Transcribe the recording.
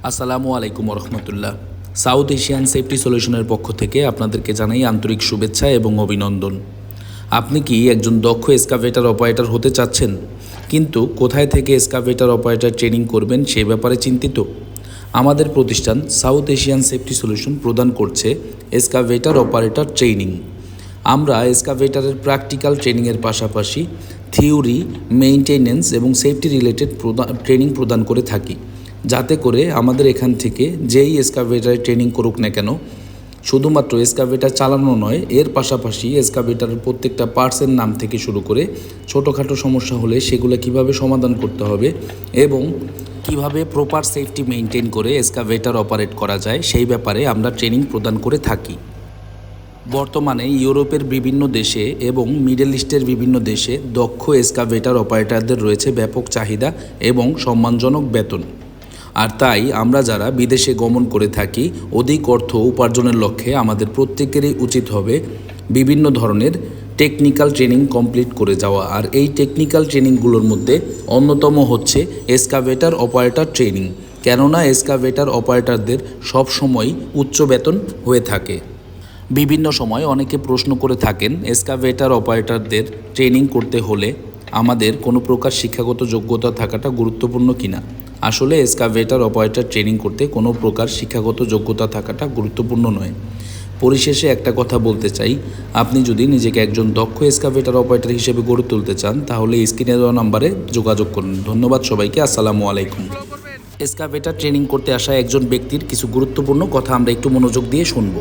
আসসালামু আলাইকুম রহমতুল্লাহ। South Asian safety সলিউশনের পক্ষ থেকে আপনাদেরকে জানাই আন্তরিক শুভেচ্ছা এবং অভিনন্দন। আপনি কি একজন দক্ষ এসকাভেটার অপারেটর হতে চাচ্ছেন, কিন্তু কোথায় থেকে এসকাভেটার অপারেটর ট্রেনিং করবেন সে ব্যাপারে চিন্তিত? আমাদের প্রতিষ্ঠান সাউথ এশিয়ান সেফটি সলিউশন প্রদান করছে এসকাভেটার অপারেটর ট্রেনিং। আমরা এসকাভেটারের প্র্যাকটিক্যাল ট্রেনিংয়ের পাশাপাশি থিওরি, মেইনটেনেন্স এবং সেফটি রিলেটেড ট্রেনিং প্রদান করে থাকি, যাতে করে আমাদের এখান থেকে যেই এসকাভেটারে ট্রেনিং করুক না কেন, শুধুমাত্র এসকাভেটার চালানো নয়, এর পাশাপাশি এসকাভেটারের প্রত্যেকটা পার্টসের নাম থেকে শুরু করে ছোটোখাটো সমস্যা হলে সেগুলো কিভাবে সমাধান করতে হবে এবং কিভাবে প্রপার সেফটি মেনটেন করে এসকাভেটার অপারেট করা যায় সেই ব্যাপারে আমরা ট্রেনিং প্রদান করে থাকি। বর্তমানে ইউরোপের বিভিন্ন দেশে এবং মিডল ইস্টের বিভিন্ন দেশে দক্ষ এসকাভেটার অপারেটরদের রয়েছে ব্যাপক চাহিদা এবং সম্মানজনক বেতন। আর তাই আমরা যারা বিদেশে গমন করে থাকি, অধিক অর্থ উপার্জনের লক্ষ্যে আমাদের প্রত্যেকেরই উচিত হবে বিভিন্ন ধরনের টেকনিক্যাল ট্রেনিং কমপ্লিট করে যাওয়া। আর এই টেকনিক্যাল ট্রেনিংগুলোর মধ্যে অন্যতম হচ্ছে এসকাভেটার অপারেটর ট্রেনিং, কেননা এসকাভেটার অপারেটরদের সবসময় উচ্চ বেতন হয়ে থাকে। বিভিন্ন সময় অনেকে প্রশ্ন করে থাকেন, এসকাভেটার অপারেটরদের ট্রেনিং করতে হলে আমাদের কোনো প্রকার শিক্ষাগত যোগ্যতা থাকাটা গুরুত্বপূর্ণ কিনা। আসলে এসকাভেটার অপারেটর ট্রেনিং করতে কোনো প্রকার শিক্ষাগত যোগ্যতা থাকাটা গুরুত্বপূর্ণ নয়। পরিশেষে একটা কথা বলতে চাই, আপনি যদি নিজেকে একজন দক্ষ এসকাভেটার অপারেটর হিসেবে গড়ে তুলতে চান তাহলে স্ক্রিনে দেওয়া নাম্বারে যোগাযোগ করুন। ধন্যবাদ সবাইকে। আসসালামু আলাইকুম। এসকাভেটার ট্রেনিং করতে আসা একজন ব্যক্তির কিছু গুরুত্বপূর্ণ কথা আমরা একটু মনোযোগ দিয়ে শুনব।